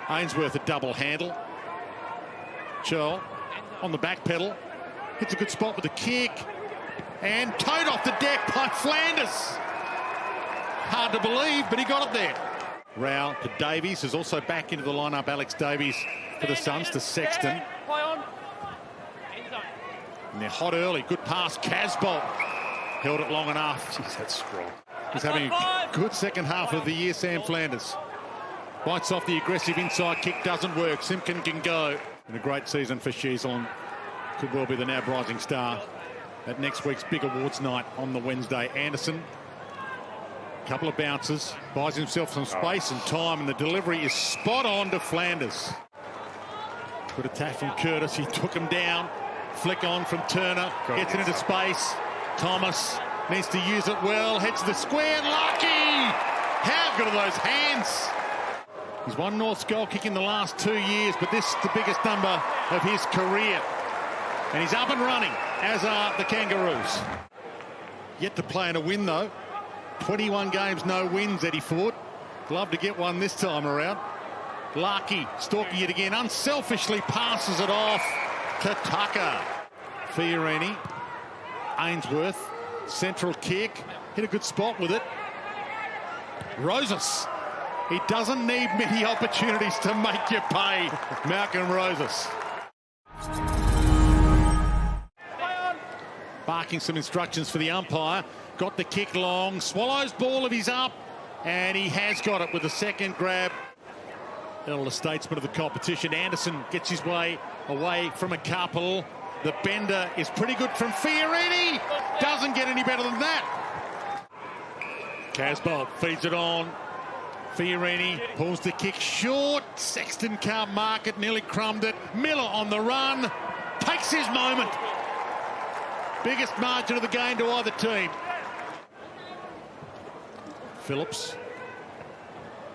Ainsworth a double handle. Churl on the back pedal. Hits a good spot with the kick. And towed off the deck by Flanders. Hard to believe, but he got it there. Rao to Davies, who's also back into the lineup. Alex Davies for the Suns to Sexton. And they're hot early. Good pass. Casbolt held it long enough. Jeez, that's strong. He's having a good second half of the year, Sam Flanders. Bites off the aggressive inside kick, doesn't work. Simpkin can go. And a great season for Sheezel. Could well be the now rising star at next week's big awards night on the Wednesday. Anderson, couple of bounces, buys himself some space and time, and the delivery is spot on to Flanders. Good attack from Curtis. He took him down. Flick on from Turner. Gets it into space. Thomas needs to use it well. Heads to the square. Larkey! How good are those hands? He's won North's goal kick in the last 2 years, but this is the biggest number of his career. And he's up and running, as are the Kangaroos. Yet to play in a win, though. 21 games, no wins, Eddie Ford. Love to get one this time around. Larkey stalking it again, unselfishly passes it off to Tucker. Fiorini, Ainsworth, central kick, hit a good spot with it. Rosas, he doesn't need many opportunities to make you pay. Malcolm Rosas. Barking some instructions for the umpire. Got the kick long. Swallows ball of his up. And he has got it with the second grab. Elder statesman of the competition. Anderson gets his way away from a couple. The bender is pretty good from Fiorini. Doesn't get any better than that. Casbolt feeds it on. Fiorini pulls the kick short. Sexton can't mark it. Nearly crumbed it. Miller on the run. Takes his moment. Biggest margin of the game to either team. Phillips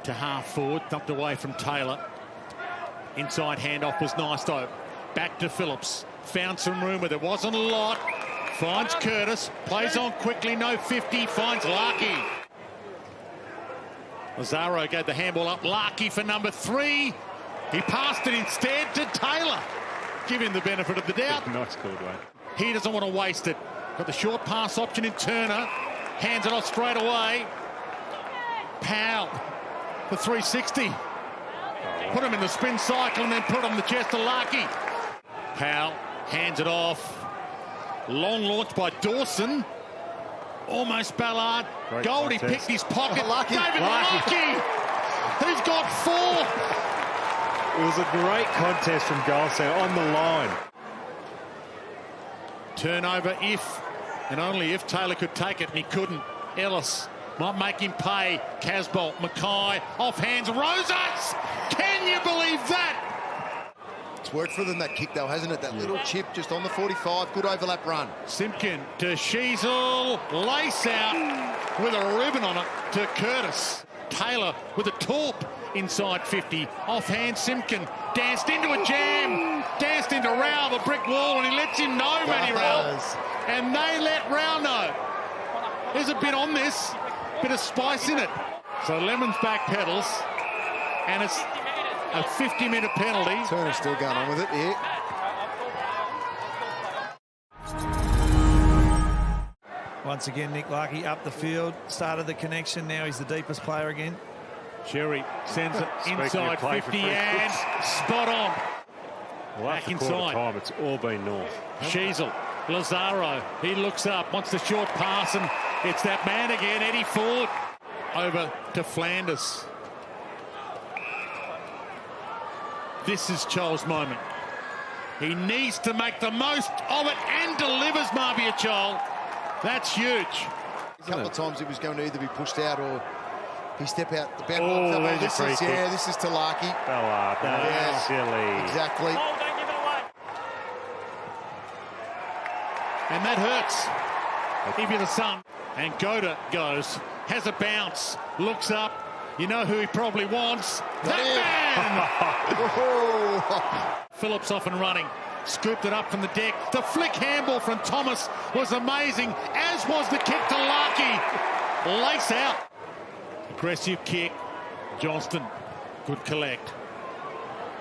to half forward, dumped away from Taylor. Inside handoff was nice though. Back to Phillips. Found some room where there wasn't a lot. Finds Curtis. Plays on quickly, no 50. Finds Larkey. Lazaro gave the handball up. Larkey for number 3. He passed it instead to Taylor. Give him the benefit of the doubt. Nice call, Dwayne. He doesn't want to waste it. Got the short pass option in Turner. Hands it off straight away. Powell, the 360. Put him in the spin cycle and then put him the chest to Larkey. Powell hands it off. Long launch by Dawson. Almost Ballard. Great Goldie contest. picked his pocket. Larkey. David Larkey. He's got 4. It was a great contest from Goldstein on the line. Turnover if and only if Taylor could take it, and he couldn't. Ellis might make him pay. Casbolt, Mackay, off hands, Rosas! Can you believe that? It's worked for them, that kick though, hasn't it? That little chip just on the 45, good overlap run. Simpkin to Sheezel, lace out with a ribbon on it to Curtis. Taylor with a torp inside 50, offhand Simpkin, danced into a jam, danced into Rao, the brick wall, and he lets him know, Matty Rao. And they let Rao know. There's a bit on this, bit of spice in it. So Lemon's back pedals, and it's a 50-minute penalty. Turner's still going on with it, yeah. Once again, Nick Larkey up the field, started the connection, now he's the deepest player again. Sherry sends it inside 50 and spot on. Well, back after inside. quarter time, it's all been north. Sheezel, Lazaro, he looks up, wants the short pass, and it's that man again, Eddie Ford. Over to Flanders. This is Chol's moment. He needs to make the most of it and delivers, Marvia Chol. That's huge. A couple of times it was going to either be pushed out or he step out the back. Oh, there's a free kick. Yeah, this is to Larkey. Ballard, Yeah. silly. Exactly. And that hurts. If you're the Sun. And Goda goes, has a bounce, looks up. You know who he probably wants? That man! Phillips off and running. Scooped it up from the deck. The flick handball from Thomas was amazing, as was the kick to Larkey. Lace out. Aggressive kick. Johnston, good collect.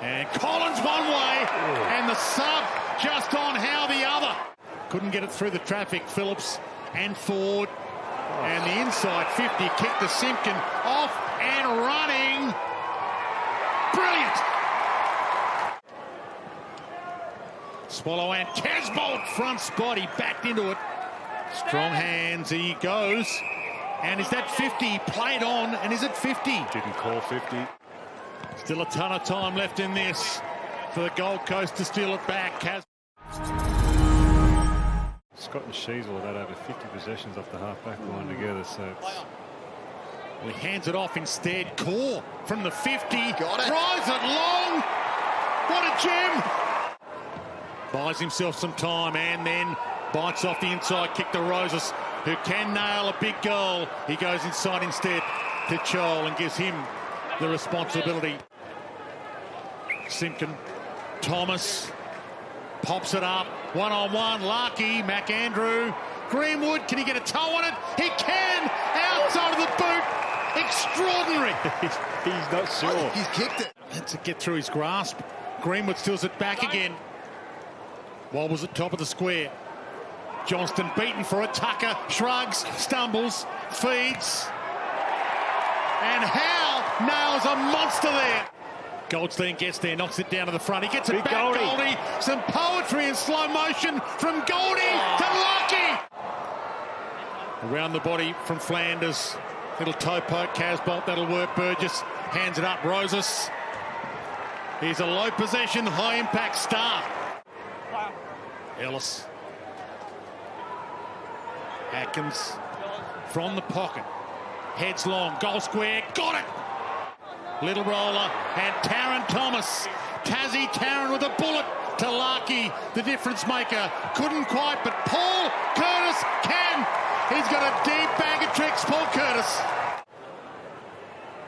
And Collins one way, and the sub just on how the other. Couldn't get it through the traffic, Phillips and Ford. And the inside 50 kick to Simpkin, off and running. Brilliant. Swallow and Casbolt front spot, he backed into it. Strong hands, he goes. And is that 50 played on, and is it 50? Didn't call 50. Still a ton of time left in this for the Gold Coast to steal it back. Scott and Sheasel have had over 50 possessions off the half-back line together, so it's... He hands it off instead. Core from the 50. Got it. Drives it long. What a gem. Buys himself some time and then bites off the inside kick to Roses, who can nail a big goal. He goes inside instead to Chol and gives him the responsibility. Simpkin, Thomas, pops it up. One-on-one, Larkey, McAndrew, Greenwood, can he get a toe on it? He can! Outside of the boot! Extraordinary! He's not sure. I think he's kicked it. Had to get through his grasp. Greenwood steals it back again. Wobbles at top of the square. Johnston beaten for it. Tucker shrugs, stumbles, feeds. And Howe nails a monster there. Goldstein gets there, knocks it down to the front. He gets it Big back, Goldie. Some poetry in slow motion from Goldie to Larkey. Around the body from Flanders. Little toe poke, Casbolt, that'll work. Burgess hands it up, Roses. Here's a low possession, high impact star. Ellis. Atkins from the pocket. Heads long, goal square, got it! Little roller, and Taron Thomas. Tassie Taron with a bullet to Larkey, the difference maker. Couldn't quite, but Paul Curtis can. He's got a deep bag of tricks, Paul Curtis.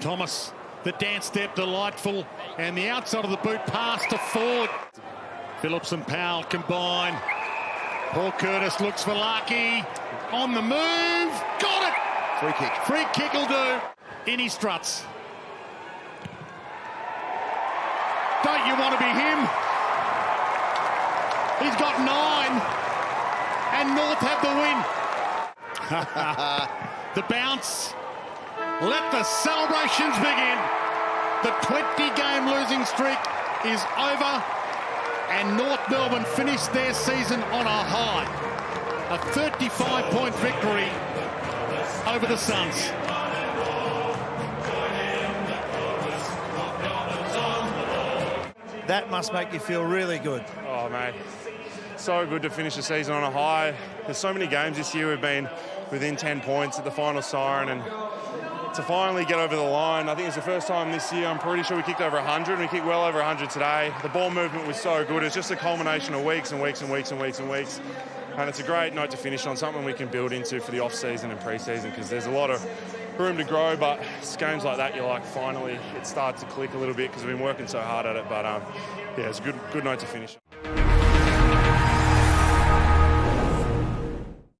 Thomas, the dance step, delightful. And the outside of the boot pass to Ford. Phillips and Powell combine. Paul Curtis looks for Larkey. On the move, got it! Free kick. Free kick will do. In he struts. Don't you want to be him? He's got 9. And North have the win. The bounce. Let the celebrations begin. The 20-game losing streak is over. And North Melbourne finished their season on a high. A 35-point victory over the Suns. That must make you feel really good. Oh, mate. So good to finish the season on a high. There's so many games this year we've been within 10 points at the final siren, and to finally get over the line, I think it's the first time this year, I'm pretty sure we kicked over 100, and we kicked well over 100 today. The ball movement was so good. It's just a culmination of weeks and weeks and weeks and weeks and weeks. And it's a great note to finish on, something we can build into for the off-season and pre-season, because there's a lot of room to grow, but it's games like that, you're like, finally, it starts to click a little bit because we've been working so hard at it. But, yeah, it's a good note to finish on.